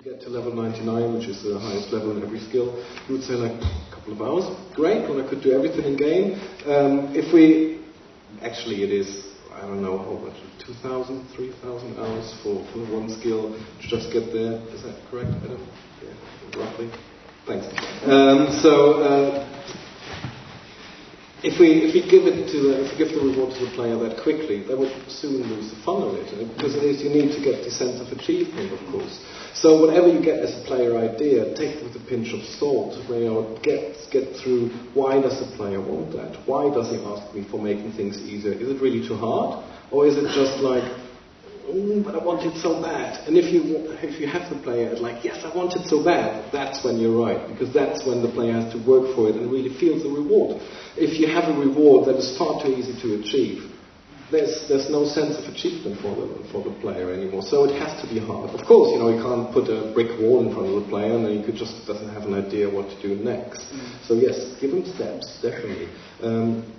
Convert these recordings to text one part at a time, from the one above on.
get to level 99, which is the highest level in every skill, you would say like a couple of hours. Great, when I could do everything in game. If we, actually it is, I don't know, how much, 2,000, 3,000 hours for one skill to just get there. Is that correct, Adam? Yeah, roughly. Thanks. If we give the reward to the player that quickly, they would soon lose the fun of it, because it is, you need to get the sense of achievement, of course. So whatever you get as a player idea, take it with a pinch of salt. Get through, why does the player want that? Why does he ask me for making things easier? Is it really too hard, or is it just like, but I want it so bad? And if you have the player like, yes, I want it so bad, that's when you're right, because that's when the player has to work for it and really feels the reward. If you have a reward that is far too easy to achieve, there's no sense of achievement for the player anymore. So it has to be hard. Of course, you can't put a brick wall in front of the player and then he just doesn't have an idea what to do next. So yes, give him steps, definitely.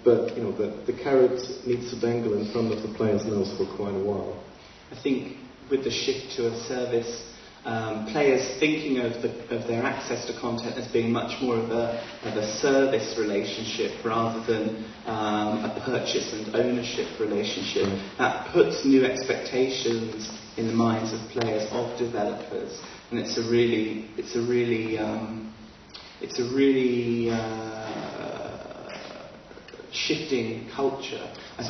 But the carrot needs to dangle in front of the player's nose for quite a while. I think with the shift to a service, players thinking of their access to content as being much more of a service relationship rather than a purchase and ownership relationship. That puts new expectations in the minds of players, of developers, and it's a really shifting culture. I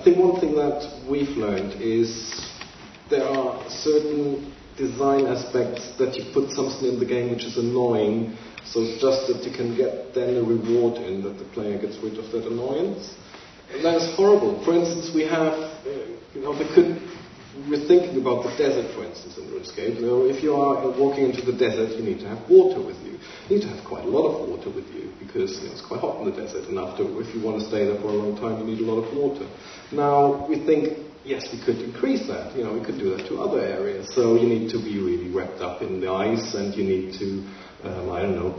think one thing that we've learned is there are certain design aspects that you put something in the game which is annoying, so it's just that you can get then a reward in that the player gets rid of that annoyance. And that is horrible. For instance, we have, we're thinking about the desert, for instance, in RuneScape. If you are walking into the desert, you need to have water with you. You need to have quite a lot of water with you, because it's quite hot in the desert, and if you want to stay there for a long time, you need a lot of water. Now, we think, yes, we could increase that. We could do that to other areas. So you need to be really wrapped up in the ice, and you need to,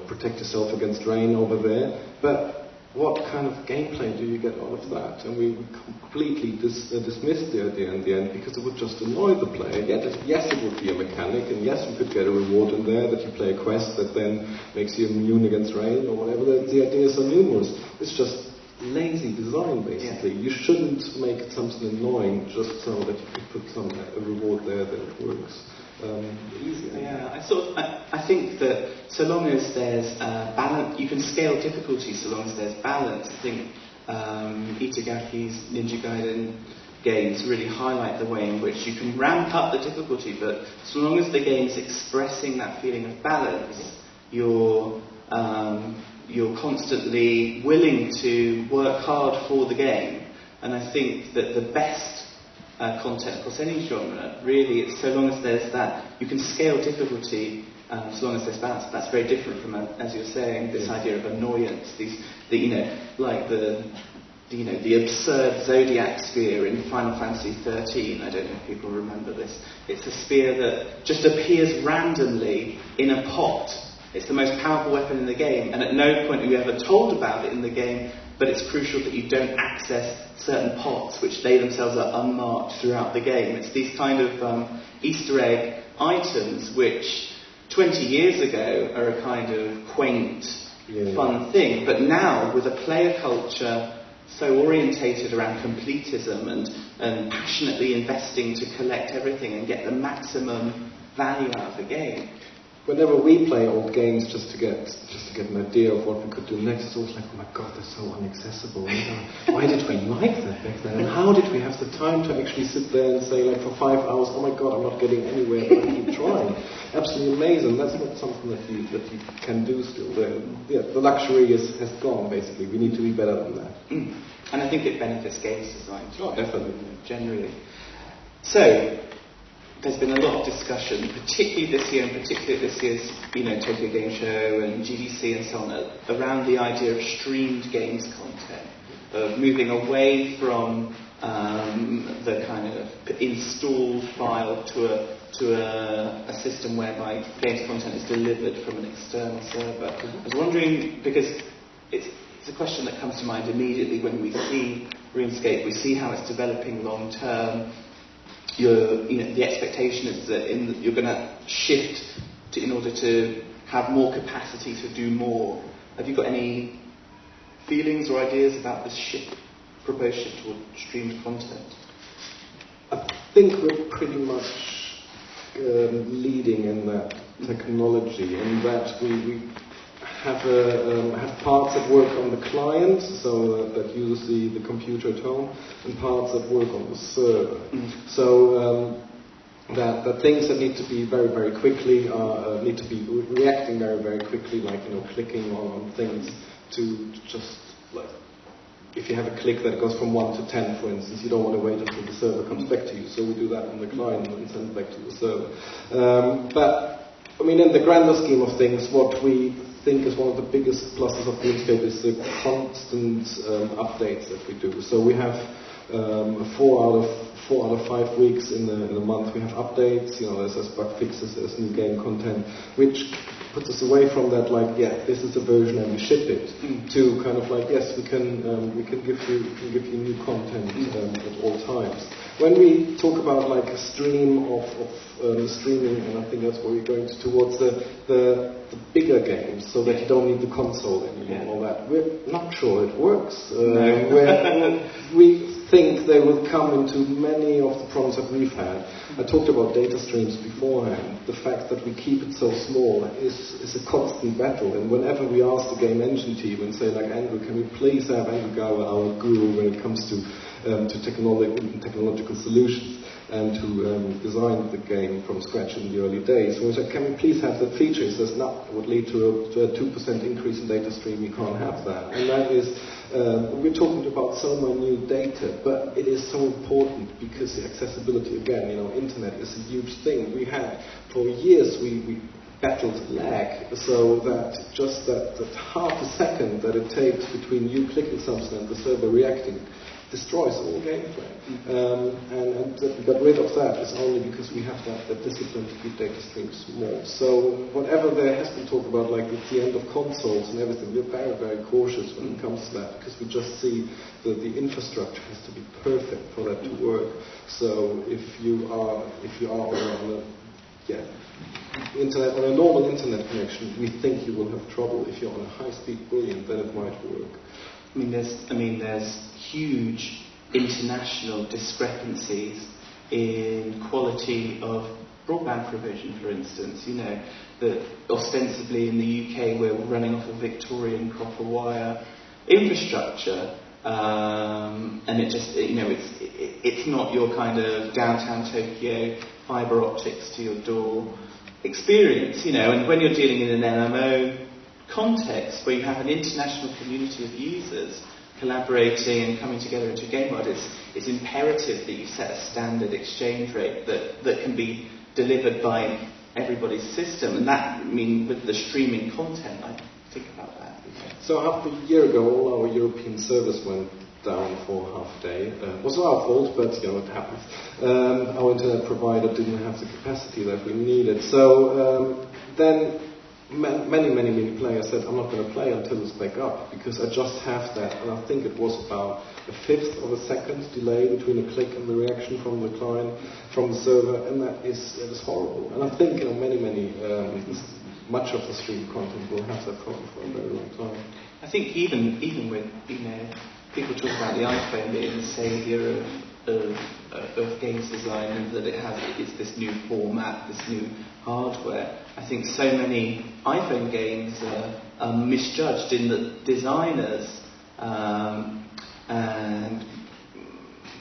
protect yourself against rain over there. But what kind of gameplay do you get out of that? And we completely dismissed the idea in the end, because it would just annoy the player. Yes, it would be a mechanic, and yes, you could get a reward in there that you play a quest that then makes you immune against rain or whatever. The ideas are numerous. It's just lazy design, basically. Yeah. You shouldn't make something annoying just so that you could put a reward there that it works easier. Yeah, I think that so long as there's balance, you can scale difficulty so long as there's balance. I think Itagaki's Ninja Gaiden games really highlight the way in which you can ramp up the difficulty, but so long as the game's expressing that feeling of balance, you're constantly willing to work hard for the game. And I think that the best content across any genre, really, it's so long as there's that, you can scale difficulty so long as there's balance. That's very different from, as you're saying, this idea of annoyance. Like the absurd Zodiac spear in Final Fantasy XIII. I don't know if people remember this. It's a spear that just appears randomly in a pot. It's the most powerful weapon in the game, and at no point are you ever told about it in the game, but it's crucial that you don't access certain pots, which they themselves are unmarked throughout the game. It's these kind of Easter egg items which 20 years ago are a kind of quaint, fun thing, but now with a player culture so orientated around completism and passionately investing to collect everything and get the maximum value out of the game. Whenever we play old games just to get an idea of what we could do next, it's always like, oh my god, they're so inaccessible. Why did we like that back then? And how did we have the time to actually sit there and say, like, for 5 hours, oh my god, I'm not getting anywhere, but I keep trying. Absolutely amazing. That's not something that you can do still. The luxury has gone, basically. We need to be better than that. And I think it benefits games design too. Oh, definitely. Generally. So, there's been a lot of discussion, particularly this year, and particularly at this year's Tokyo Game Show and GDC and so on, around the idea of streamed games content, of moving away from the kind of installed file to a system whereby games content is delivered from an external server. I was wondering, because it's a question that comes to mind immediately when we see RuneScape, we see how it's developing long term. The expectation is that you're going to shift in order to have more capacity to do more. Have you got any feelings or ideas about this proposed shift toward streamed content? I think we're pretty much leading in that technology, in that we have parts that work on the client, so that uses the computer at home, and parts that work on the server. So that things that need to be very, very quickly need to be reacting very, very quickly, like clicking on things to just like. If you have a click that goes from 1 to 10, for instance, you don't want to wait until the server comes back to you, so we do that on the client and send it back to the server. But, I mean, in the grander scheme of things, what we think is one of the biggest pluses of RuneScape is the constant updates that we do. So we have 4 out of 5 weeks in the month we have updates, there's bug fixes, there's new game content, which puts us away from that, like, this is a version and we ship it, to kind of like, yes, we can give you new content at all times. When we talk about like a stream of streaming, and I think that's what we're going towards the bigger games, so that you don't need the console anymore and all that. We're not sure it works. We think they will come into many of the problems that we've had. I talked about data streams beforehand. The fact that we keep it so small is a constant battle. And whenever we ask the game engine team and say, like, Andrew, can we please have Andrew Gower, our guru when it comes to technological solutions, and to design the game from scratch in the early days. So we said, can we please have that feature? He says, no, it would lead to a 2% increase in data stream. You can't have that. And that is, we're talking about so minute data, but it is so important because the accessibility, again, internet is a huge thing. We had, for years, we battled lag, so that just that half a second that it takes between you clicking something and the server reacting destroys all gameplay. And that we got rid of that is only because we have that discipline to keep data streams small. So whatever there has been talk about, like the end of consoles and everything, we're very, very cautious when it comes to that, because we just see that the infrastructure has to be perfect for that to work. So if you are on internet, on a normal internet connection, we think you will have trouble. If you're on a high-speed brilliant, then it might work. I mean, there's huge international discrepancies in quality of broadband provision, for instance. That ostensibly in the UK we're running off a Victorian copper wire infrastructure, and it just, it's not your kind of downtown Tokyo fibre optics to your door experience, and when you're dealing in an MMO context where you have an international community of users collaborating and coming together into a game world, it's imperative that you set a standard exchange rate that can be delivered by everybody's system. And that, with the streaming content, I think about that. So half a year ago, all our European servers went down for half a day. It wasn't our fault, but it happens. Our internet provider didn't have the capacity that we needed. So then many players said, I'm not going to play until it's back up, because I just have that. And I think it was about a fifth of a second delay between a click and the reaction from the client, from the server, and that is horrible. And I think much of the stream content will have that problem for a very long time. I think even with people talk about the iPhone being the saviour of games design, and that it's this new format, this new hardware. I think so many iPhone games are misjudged in that designers and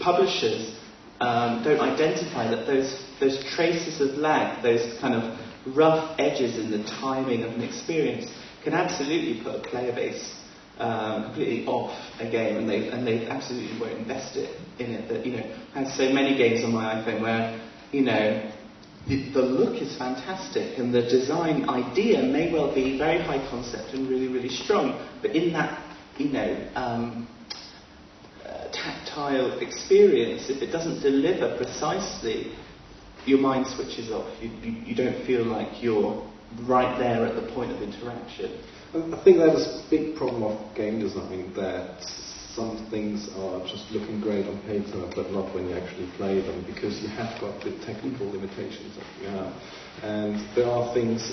publishers don't identify that those traces of lag, those kind of rough edges in the timing of an experience, can absolutely put a player base completely off a game, and they absolutely won't invest it in it. That I have so many games on my iPhone where the look is fantastic and the design idea may well be very high concept and really, really strong, but in that tactile experience, if it doesn't deliver precisely, your mind switches off. You don't feel like you're right there at the point of interaction. I think that is a big problem of game design, that some things are just looking great on paper, but not when you actually play them, because you have got the technical limitations that you have. And there are things